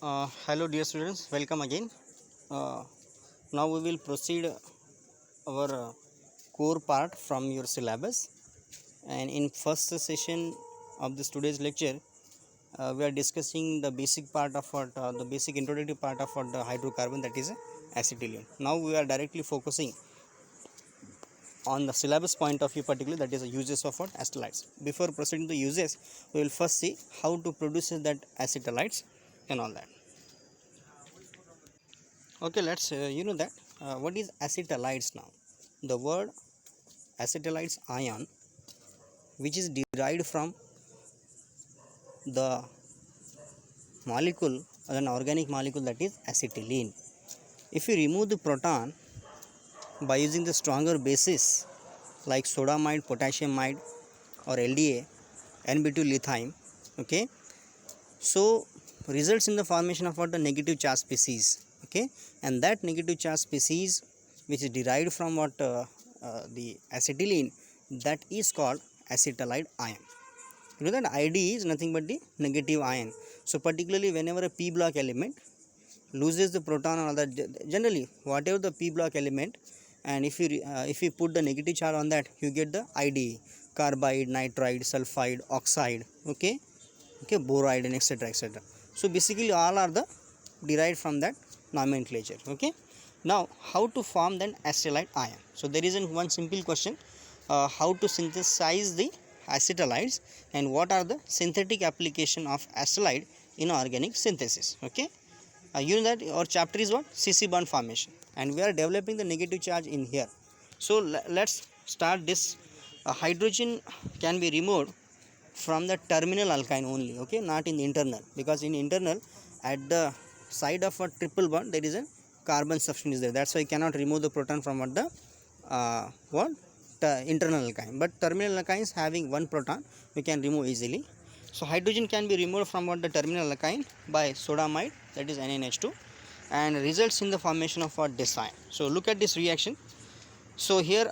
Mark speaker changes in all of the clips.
Speaker 1: Hello dear students, welcome again. Uh, Now we will proceed our core part from your syllabus, and in first session of this today's lecture we are discussing the basic part of what the basic introductory part of what the hydrocarbon, that is acetylene. Now we are directly focusing on the syllabus point of view, particularly that is the uses of what acetylides. Before proceeding to uses, we will first see how to produce that acetylides and all that. Okay, let's that what is acetylides now. The word acetylides ion, which is derived from the molecule, an organic molecule, that is acetylene. If you remove the proton by using the stronger bases like sodamide, potassiumide, or LDA, N-butyl lithium, okay, so results in the formation of what the negative charge species, okay, and that negative charge species which is derived from what the acetylene, that is called acetylide ion. You know that ID is nothing but the negative ion. So particularly whenever a p block element loses the proton or other, generally whatever the p block element, and if you put the negative charge on that, you get the ID: carbide, nitride, sulfide, oxide, okay, boride, and etc etc. So basically all are the derived from that nomenclature. Okay, now how to form then acetylide ion? So there is one simple question: how to synthesize the acetylides, and what are the synthetic application of acetylide in organic synthesis? Okay, you know that our chapter is what CC bond formation, and we are developing the negative charge in here. So let's start this. Hydrogen can be removed from the terminal alkyne only, okay, not in the internal, because in internal at the side of a triple bond there is a carbon substance is there. That's why you cannot remove the proton from what the what internal alkyne, but terminal alkynes having one proton we can remove easily. So hydrogen can be removed from what the terminal alkyne by sodamide, that is NaNH2, and results in the formation of what this ion. So look at this reaction. So here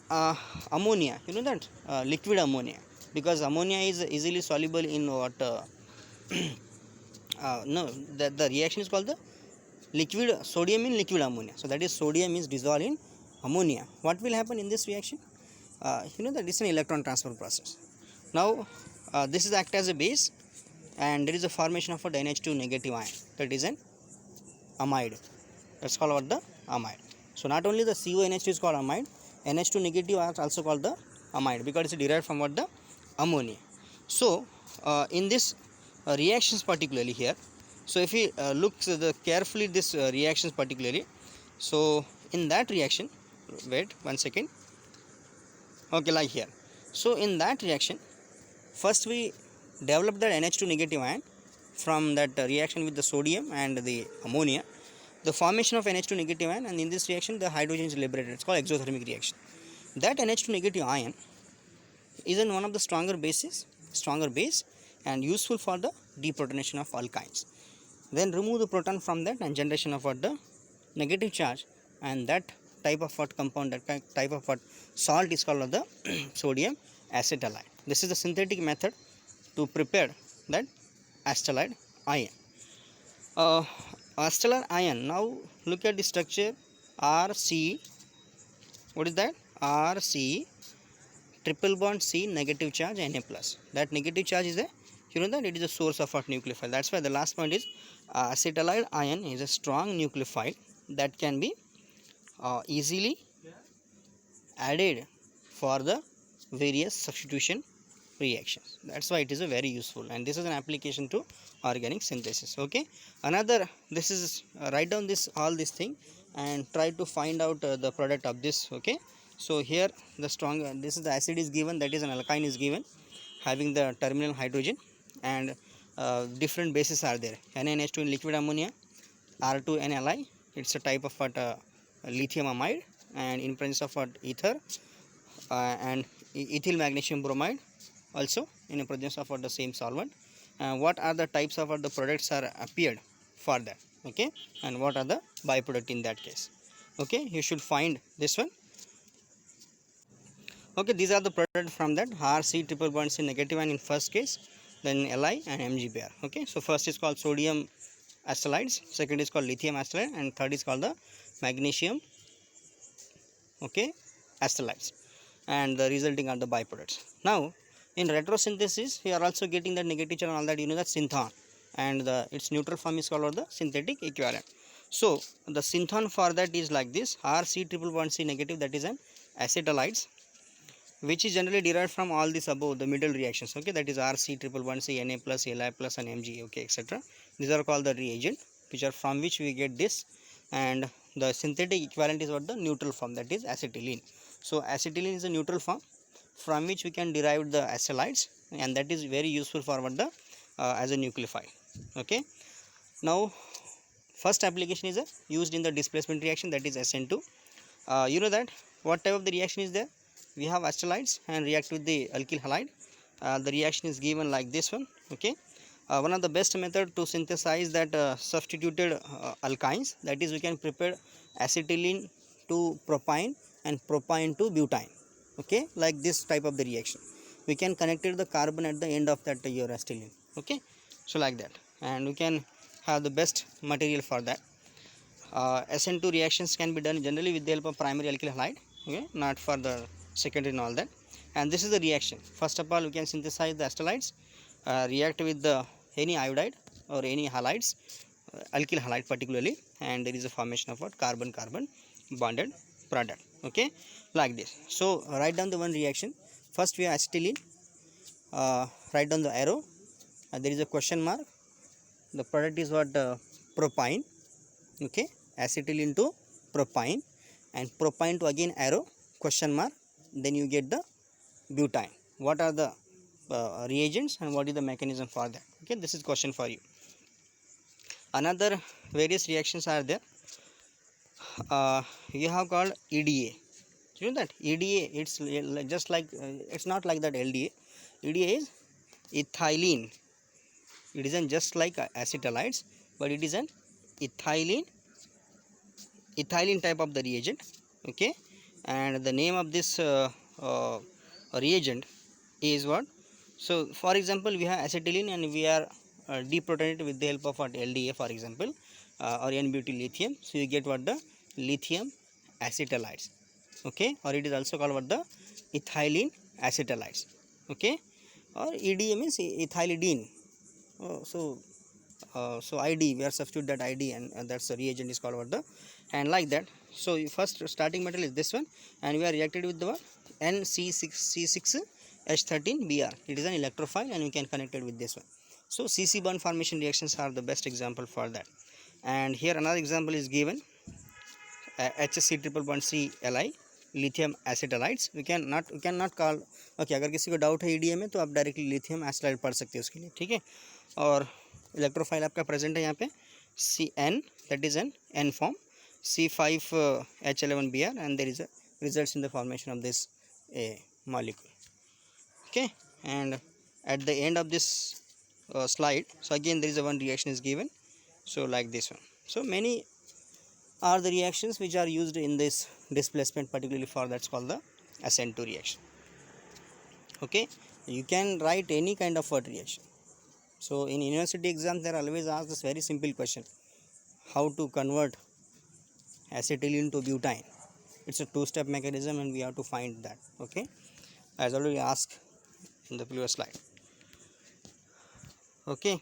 Speaker 1: ammonia, you know that liquid ammonia, because ammonia is easily soluble in what no, the reaction is called the liquid sodium in liquid ammonia. So that is sodium is dissolved in ammonia. What will happen in this reaction? You know that it's an electron transfer process. Now this is act as a base, and there is a formation of a NH2 negative ion, that is an amide. That's called what the amide. So not only the CONH2 is called amide, NH2 negative are also called the amide, because it's derived from what the ammonia. So in this reactions particularly here, so if we look carefully this reactions particularly, so in that reaction, wait one second, okay, like here. So in that reaction, first we develop that NH2 negative ion from that reaction with the sodium and the ammonia, the formation of NH2 negative ion, and in this reaction the hydrogen is liberated. It's called exothermic reaction. That NH2 negative ion is in one of the stronger base, and useful for the deprotonation of alkynes. Then remove the proton from that, and generation of what the negative charge, and that type of what compound, that type of what salt is called the sodium acetylide. This is the synthetic method to prepare that acetylide ion. Acetylide ion, now look at the structure RC. What is that? RC triple bond C negative charge Na plus. That negative charge is a, you know that it is a source of what nucleophile. That's why the last point is acetylide ion is a strong nucleophile that can be easily added for the various substitution reactions. That's why it is a very useful, and this is an application to organic synthesis. Okay, another, this is write down this all this thing and try to find out the product of this. Okay, so here the strong, this is the acid is given, that is an alkyne is given having the terminal hydrogen, and different bases are there: NaNH2 in liquid ammonia, R2NLi, it's a type of what lithium amide, and in presence of what ether, and ethyl magnesium bromide also in the presence of what the same solvent. What are the types of what the products are appeared for that? Okay, and what are the byproduct in that case? Okay, you should find this one. Okay, these are the products from that RC triple bond C negative, and in first case then Li and MgBr. Okay, so first is called sodium acetalides, second is called lithium acetalide, and third is called the magnesium, okay, acetalides, and the resulting are the byproducts. Now in retrosynthesis we are also getting the negative charge and all that, you know, that synthon, and its neutral form is called the synthetic equivalent. So the synthon for that is like this: Rc111C negative, that is an acetalides, which is generally derived from all this above, the middle reactions, okay, that is Rc111C, Na plus, Li plus, and Mg, okay, etc. These are called the reagent, which are from which we get this, and the synthetic equivalent is what, the neutral form, that is acetylene. So acetylene is a neutral form from which we can derive the acetalides, and that is very useful for what, the as a nucleophile, okay. Now first application is used in the displacement reaction, that is SN2. You know that what type of the reaction is there? We have acetalides and react with the alkyl halide. The reaction is given like this one, okay. One of the best method to synthesize that substituted alkynes, that is we can prepare acetylene to propyne and propyne to butane, okay, like this type of the reaction. We can connect the carbon at the end of that your acetylene, okay. So like that, and we can have the best material for that. SN2 reactions can be done generally with the help of primary alkyl halide, okay, not for the secondary and all that. And this is the reaction. First of all, we can synthesize the acetalides, react with the any iodide or any halides, alkyl halide particularly, and there is a formation of what, carbon carbon bonded product, okay, like this. So write down the one reaction. First we have acetylene, write down the arrow, there is a question mark, the product is what, propyne, okay, acetylene to propyne, and propyne to again arrow question mark, then you get the butane. What are the reagents and what is the mechanism for that, okay, this is question for you. Another various reactions are there. You have called EDA. You know that EDA, it's just like it's not like that LDA. EDA is ethylene. It isn't just like acetalides, but it is an ethylene type of the reagent, okay. And the name of this reagent is what? So for example, we have acetylene and we are deprotonated with the help of what, LDA for example, or N-butyl-lithium. So you get what, the lithium acetalides, okay, or it is also called what, the ethylene acetalides, okay, or EDA means ethylidene. So ID, we are substitute that ID, and that's the reagent is called what, the, and like that. So first starting material is this one, and we are reacted with the what, NC6H13Br. It is an electrophile, and we can connect it with this one. So CC bond formation reactions are the best example for that. And here another example is given, HC111C Li, lithium acetalides. We cannot call, okay, अगर किसी को doubt है EDA में तो आप directly lithium एसिटाइड पढ़ सकते हैं उसके लिए, ठीक है. और इलेक्ट्रोफाइल आपका प्रेजेंट है यहाँ पे CN, that is an N form, C5H11Br, and there is a results in the formation of this molecule, okay. And at the end of this slide, so again there is a one reaction is given, so like this one. So many are the reactions which are used in this displacement, particularly for that's called the SN2 reaction, okay. You can write any kind of word reaction. So in university exams they are always asked this very simple question: how to convert acetylene to butane. It's a two-step mechanism and we have to find that, okay, as already asked in the previous slide, okay.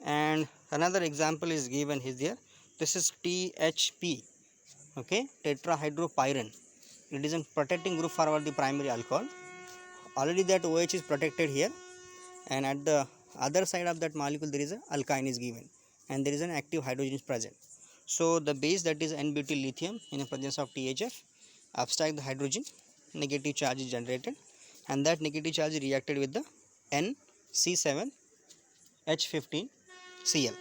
Speaker 1: And another example is given is there. This is THP, okay, tetrahydropyran. It is a protecting group for the primary alcohol. Already that OH is protected here, and at the other side of that molecule there is a alkyne is given, and there is an active hydrogen is present. So the base, that is N-butyl-lithium, in the presence of THF, abstract the hydrogen, negative charge is generated, and that negative charge is reacted with the NC7H15Cl.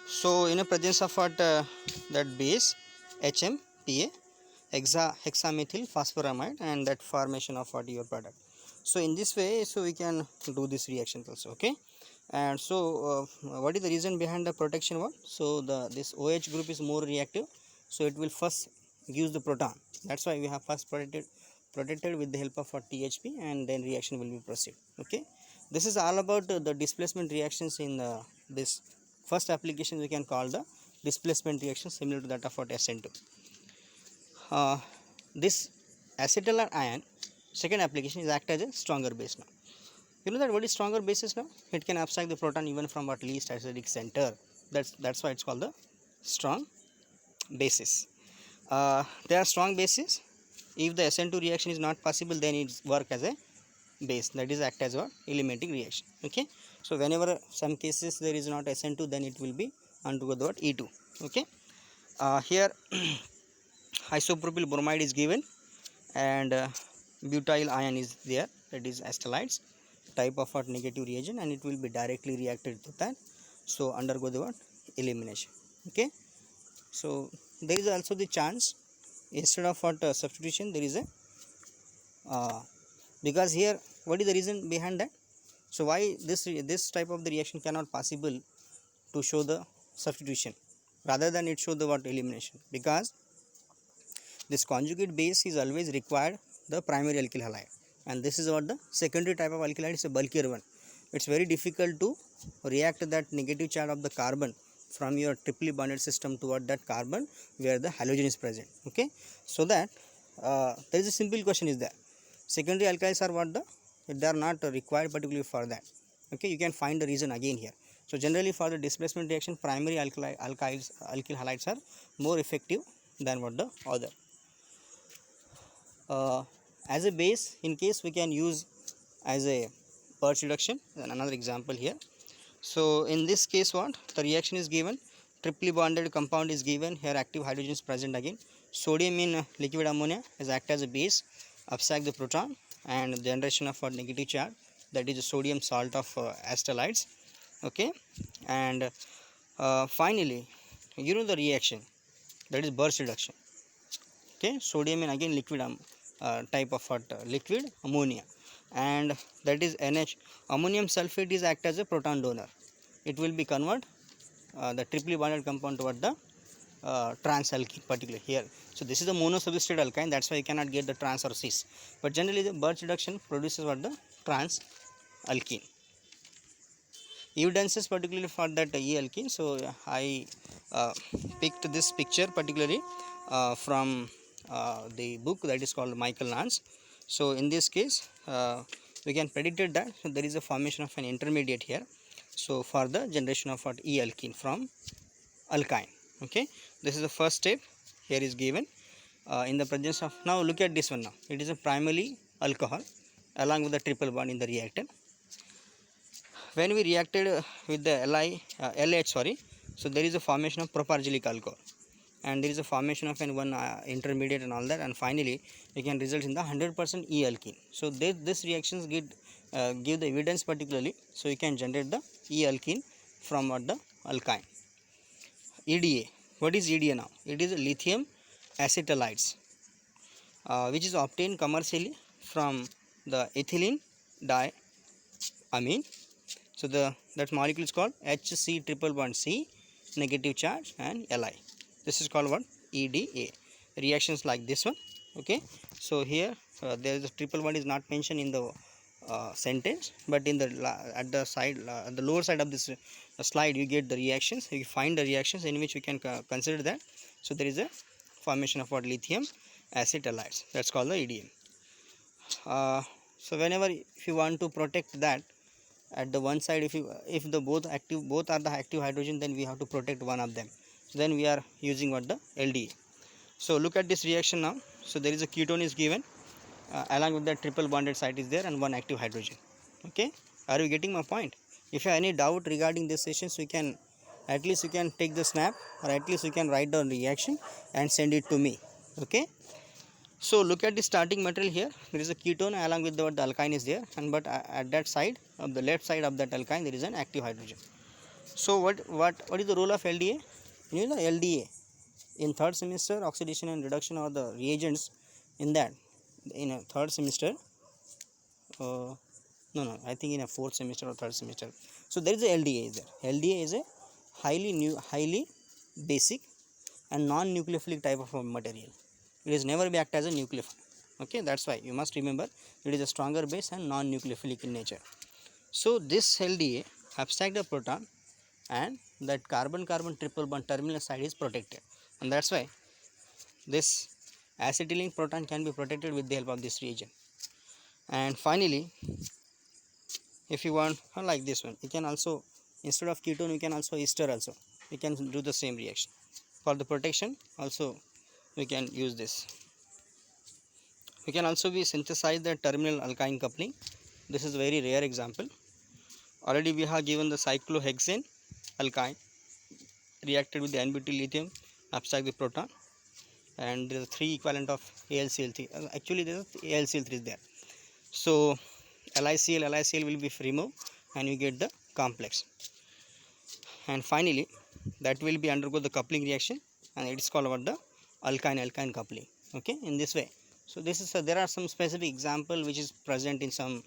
Speaker 1: So in the presence of what, that base HMPA, hexamethyl phosphoramide, and that formation of what, your product. So in this way, so we can do this reaction also, okay. And so what is the reason behind the protection one? So this OH group is more reactive, so it will first use the proton. That's why we have first protected with the help of THP, and then reaction will be proceed, okay. This is all about the displacement reactions in this First application we can call the displacement reaction, similar to that of what SN2. This acetyl ion, second application, is act as a stronger base. Now you know that what is stronger bases now? It can abstract the proton even from what least acidic center. That's why it's called the strong bases. They are strong bases. If the SN2 reaction is not possible, then it work as a base, that is act as a eliminating reaction. Okay, so whenever some cases there is not SN2, then it will be undergo the what E2. Okay, here isopropyl bromide is given, and butyl ion is there, that is acetylides type of what negative reagent, and it will be directly reacted to that, so undergo the what elimination. Okay, so there is also the chance, instead of what substitution, there is a because here what is the reason behind that? So why this type of the reaction cannot possible to show the substitution rather than it show the what elimination? Because this conjugate base is always required the primary alkyl halide, and this is what the secondary type of alkyl halide is a bulkier one. It's very difficult to react that negative charge of the carbon from your triply bonded system toward that carbon where the halogen is present. Okay, so that there is a simple question is there. Secondary alkyls are what they are not required particularly for that. Okay, you can find the reason again here. So generally for the displacement reaction, primary alkyl halides are more effective than what the other. As a base, in case we can use as a Birch reduction, and another example here. So in this case, what the reaction is given, triply bonded compound is given, here active hydrogen is present again, sodium in liquid ammonia is act as a base, abstract the proton, and generation of what negative charge, that is the sodium salt of acetylides. Okay, and finally you know the reaction, that is Birch reduction. Okay, sodium in again liquid type of what liquid ammonia, and that is NH. Ammonium sulfate is act as a proton donor. It will be convert the triply bonded compound toward the trans alkene particularly here. So this is the monosubstituted alkyne, that's why you cannot get the trans or cis, but generally the Birch reduction produces what the trans alkene. Evidences particularly for that E alkene. So I picked this picture particularly from the book that is called Michael Nance. So in this case we can predict that there is a formation of an intermediate here, so for the generation of what E alkene from alkyne. Okay, this is the first step here is given in the presence of, now look at this one. Now it is a primarily alcohol along with the triple bond in the reactant. When we reacted with the LH, sorry, so there is a formation of propargylic alcohol, and there is a formation of an one intermediate and all that, and finally we can result in the 100% E alkene. So this reactions give the evidence particularly, so you can generate the E alkene from what the alkyne. EDA, what is EDA now? It is lithium acetylides which is obtained commercially from the ethylene diamine. So that molecule is called HC triple bond C, negative charge, and Li. This is called what? EDA. Reactions like this one. Okay, so here there is a triple bond is not mentioned in the sentence, but in the at the side at the lower side of this slide you get the reactions. You find the reactions in which we can consider that. So there is a formation of what lithium acetylides, that's called the EDM. So whenever if you want to protect that at the one side, if the both are the active hydrogen, then we have to protect one of them, so then we are using what the LDA. So look at this reaction now. So there is a ketone is given along with the triple bonded site is there and one active hydrogen. Okay, are you getting my point? If you have any doubt regarding this sessions, we can at least you can take the snap, or at least you can write down reaction and send it to me. Okay, so look at the starting material here. There is a ketone along with the alkyne is there, and but at that side of the left side of that alkyne there is an active hydrogen. So what is the role of LDA? You know the LDA in third semester oxidation and reduction or the reagents in that in a third semester. No, I think in a fourth semester or third semester. So there is a LDA is there. LDA is a highly basic and non-nucleophilic type of material. It is never be act as a nucleophile. Okay, that's why you must remember it is a stronger base and non-nucleophilic in nature. So this LDA abstract the proton and that carbon-carbon triple bond terminal side is protected, and that's why this acetylene proton can be protected with the help of this reagent. And finally, if you want like this one, you can also, instead of ketone, you can also ester also, you can do the same reaction. For the protection also we can use this. We can also be synthesize the terminal alkyne coupling. This is a very rare example. Already we have given the cyclohexane alkyne reacted with the NBT lithium, abstract the proton, and there are 3 equivalent of AlCl3. Actually there is AlCl3 is there. So LiCl will be removed and you get the complex. And finally that will be undergo the coupling reaction, and it is called about the alkyne coupling. Okay, in this way. So this is there are some specific example which is present in some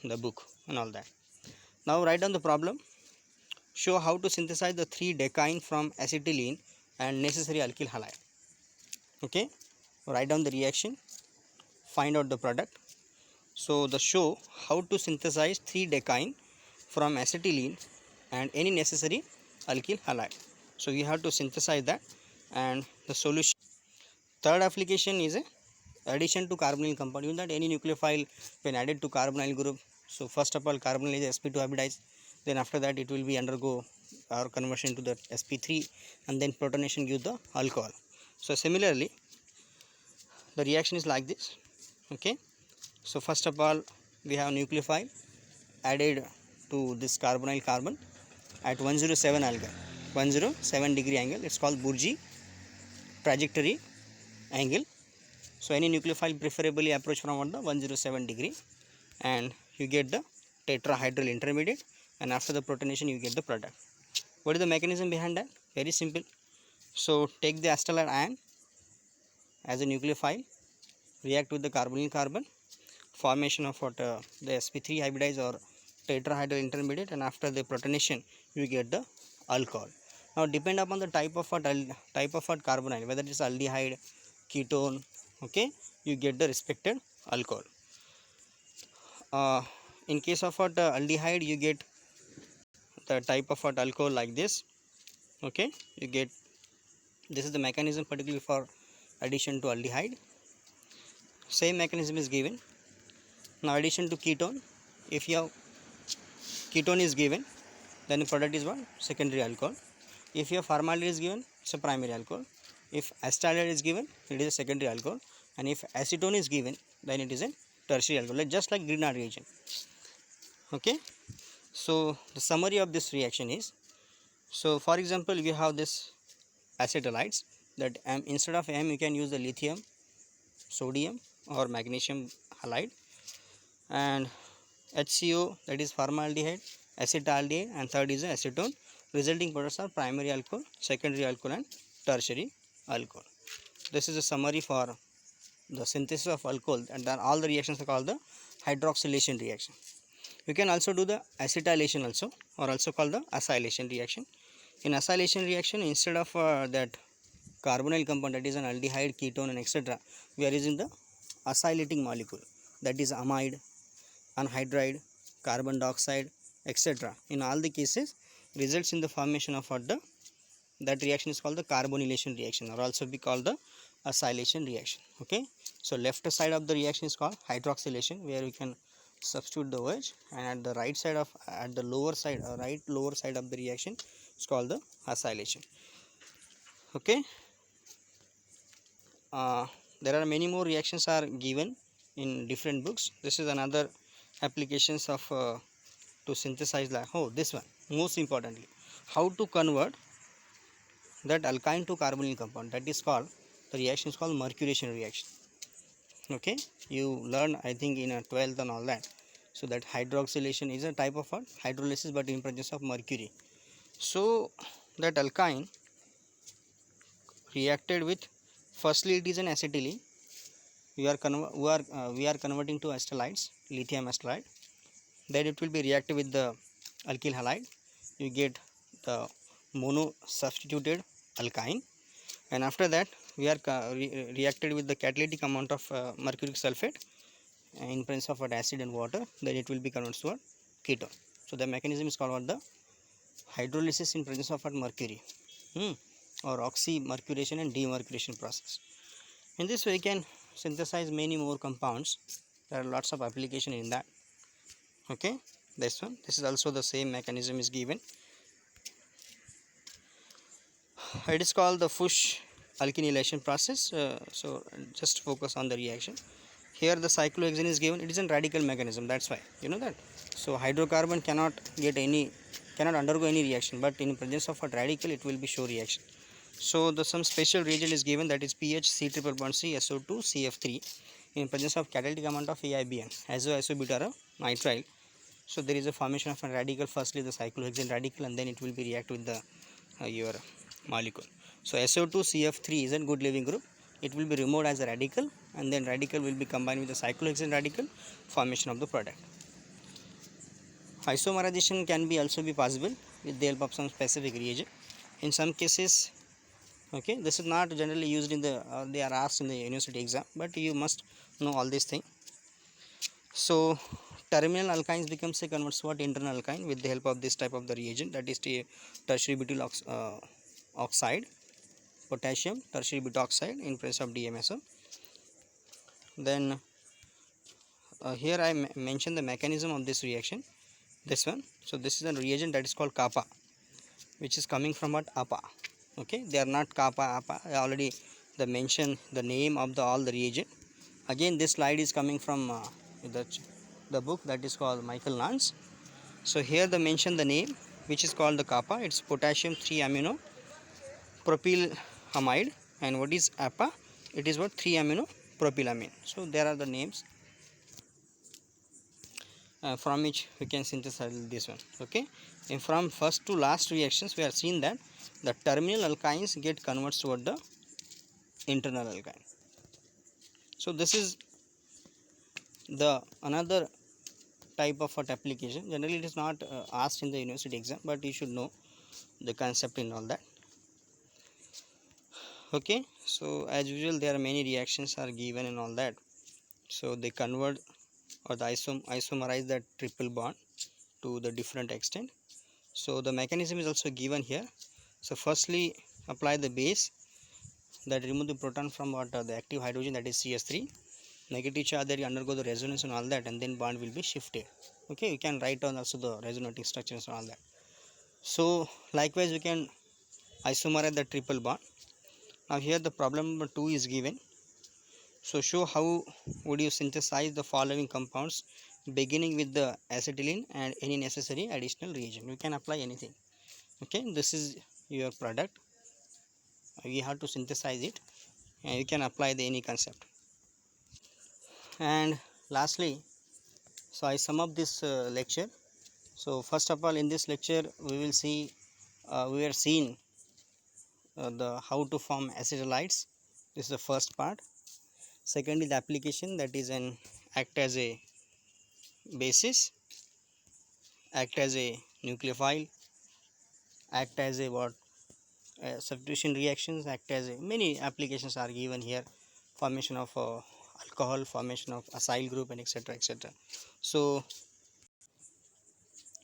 Speaker 1: the book and all that. Now write down the problem. Show how to synthesize the 3-decyne from acetylene and necessary alkyl halide. Okay, write down the reaction, find out the product. So the show how to synthesize 3-decyne from acetylene and any necessary alkyl halide. So you have to synthesize that, and the solution. Third application is a addition to carbonyl compound. You know that any nucleophile when added to carbonyl group, so first of all carbonyl is sp2 hybridized, then after that it will be undergo our conversion to the sp3, and then protonation give the alcohol. So similarly the reaction is like this. Okay, so first of all we have nucleophile added to this carbonyl carbon at 107 angle, 107 degree angle. It's called Burji trajectory angle. So any nucleophile preferably approach from the 107 degree, and you get the tetrahedral intermediate, and after the protonation you get the product. What is the mechanism behind that? Very simple. So take the acetalide ion as a nucleophile, react with the carbonyl carbon, formation of what the sp3 hybridized or tetrahedral intermediate, and after the protonation you get the alcohol. Now depend upon the type of what carbonyl, whether it is aldehyde, ketone, okay, you get the respected alcohol. In case of what aldehyde, you get the type of what alcohol like this. Okay, you get, this is the mechanism particularly for addition to aldehyde. Same mechanism is given. Now addition to ketone, if you have ketone is given, then the product is what? Secondary alcohol. If your formaldehyde is given, it's a primary alcohol. If acetaldehyde is given, it is a secondary alcohol, and if acetone is given, then it is a tertiary alcohol, like just like Grignard reagent. Okay, so the summary of this reaction is, so for example we have this acetylides, that instead of M you can use the lithium, sodium or magnesium halide, and HCO, that is formaldehyde, acetaldehyde, and third is acetone. Resulting products are primary alcohol, secondary alcohol, and tertiary alcohol. This is a summary for the synthesis of alcohol, and then all the reactions are called the hydroxylation reaction. You can also do the acetylation also, or also called the acylation reaction. In acylation reaction, instead of that carbonyl compound, that is an aldehyde, ketone, and etc., we are using the acylating molecule, that is amide, anhydride, carbon dioxide, etc. In all the cases results in the formation of what the, that reaction is called the carbonylation reaction, or also be called the acylation reaction. Okay, so left side of the reaction is called hydroxylation, where we can substitute the OH, and at the right side of, at the lower side, right lower side of the reaction is called the acylation. Okay, there are many more reactions are given in different books. This is another applications of to synthesize, like, oh, this one most importantly, how to convert that alkyne to carbonyl compound, that is called, the reaction is called mercuration reaction. Okay, you learn I think in a 12th and all that. So that hydroxylation is a type of what? Hydrolysis, but in presence of mercury. So that alkyne reacted with, firstly it is an acetylene, we are converting to acetalides, lithium acetalide, then it will be reacted with the alkyl halide, you get the mono substituted alkyne, and after that we are reacted with the catalytic amount of mercuric sulfate in presence of what? Acid and water, then it will be converted to a ketone. So the mechanism is called what? The hydrolysis in presence of mercury, or oxymercuration and demercuration process. In this way, we can synthesize many more compounds. There are lots of application in that. Okay, this one, this is also the same mechanism is given. It is called the Fuchs alkylation process. So just focus on the reaction. Here the cyclohexane is given. It is a radical mechanism. That's why you know that. So hydrocarbon cannot undergo any reaction, but in presence of a radical, it will be show reaction. So the some special reagent is given, that is pH C triple bond C SO2 CF3 in presence of catalytic amount of AIBN azo-isobutadiene. So there is a formation of a radical. Firstly the cyclohexane radical, and then it will be react with the your molecule. So SO2 CF3 is a good leaving group. It will be removed as a radical, and then radical will be combined with the cyclohexane radical, formation of the product. Isomerization can be also be possible with the help of some specific reagent. In some cases, okay, this is not generally used in the they are asked in the university exam, but you must know all these things. So terminal alkynes becomes a converts what internal alkyne with the help of this type of the reagent, that is the tertiary butyl oxide, potassium tertiary butoxide in presence of DMSO. Then here I mention the mechanism of this reaction, this one. So this is a reagent that is called kappa, which is coming from what APA. Okay, they are not kappa APA. I already the mention the name of the all the reagent. Again this slide is coming from the book that is called Michael Nance. So here they mention the name, which is called the kappa. It's potassium 3 amino propylamide. And what is APA? It is what 3 amino propylamine. So there are the names from which we can synthesize this one. Okay, and from first to last reactions we have seen that the terminal alkynes get converts toward the internal alkyne. So this is the another type of application. Generally it is not asked in the university exam, but you should know the concept in all that. Okay, so as usual there are many reactions are given and all that. So they convert or the isomerize that triple bond to the different extent. So the mechanism is also given here. So firstly apply the base that remove the proton from what the active hydrogen, that is CS3. Negative charge that you undergo the resonance and all that, and then bond will be shifted. Okay, you can write down also the resonating structures and all that. So likewise we can isomerize the triple bond. Now here the problem number 2 is given. So show how would you synthesize the following compounds beginning with the acetylene and any necessary additional reagent. You can apply anything. Okay, this is your product. You have to synthesize it, and you can apply the any concept. And lastly, so I sum up this lecture. So first of all, in this lecture we will see we are seeing the how to form acetylides. This is the first part. Second is the application, that is an act as a basis, act as a nucleophile, act as a what substitution reactions, act as a many applications are given here. Formation of alcohol, formation of acyl group, and etc etc. So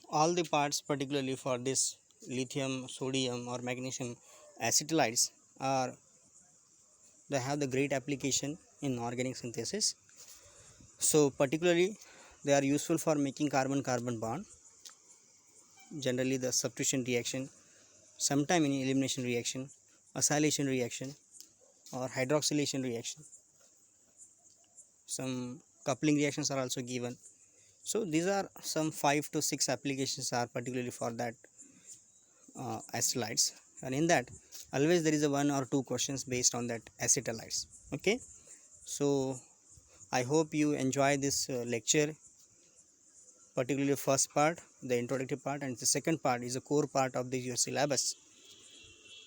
Speaker 1: all the parts particularly for this lithium, sodium or magnesium acetylides are they have the great application in organic synthesis. So particularly they are useful for making carbon carbon bond, generally the substitution reaction, sometime in elimination reaction, acylation reaction or hydroxylation reaction. Some coupling reactions are also given. So these are some 5 to 6 applications are particularly for that acetylides, and in that always there is a 1 or 2 questions based on that acetylides. Okay, so I hope you enjoy this lecture, particularly first part, the introductory part, and the second part is a core part of your syllabus.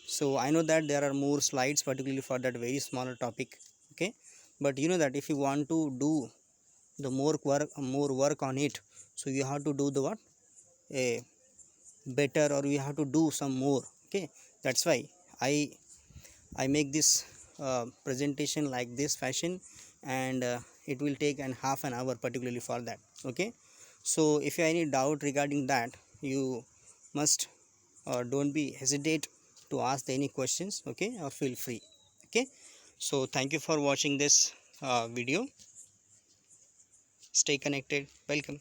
Speaker 1: So I know that there are more slides particularly for that very smaller topic. Okay, but you know that if you want to do the more work on it, so you have to do the what a better, or you have to do some more. Okay, that's why I make this presentation like this fashion, and it will take an half an hour particularly for that. Okay, so if you have any doubt regarding that, you must don't be hesitate to ask any questions, okay, or feel free. Okay, so thank you for watching this video. Stay connected. Welcome.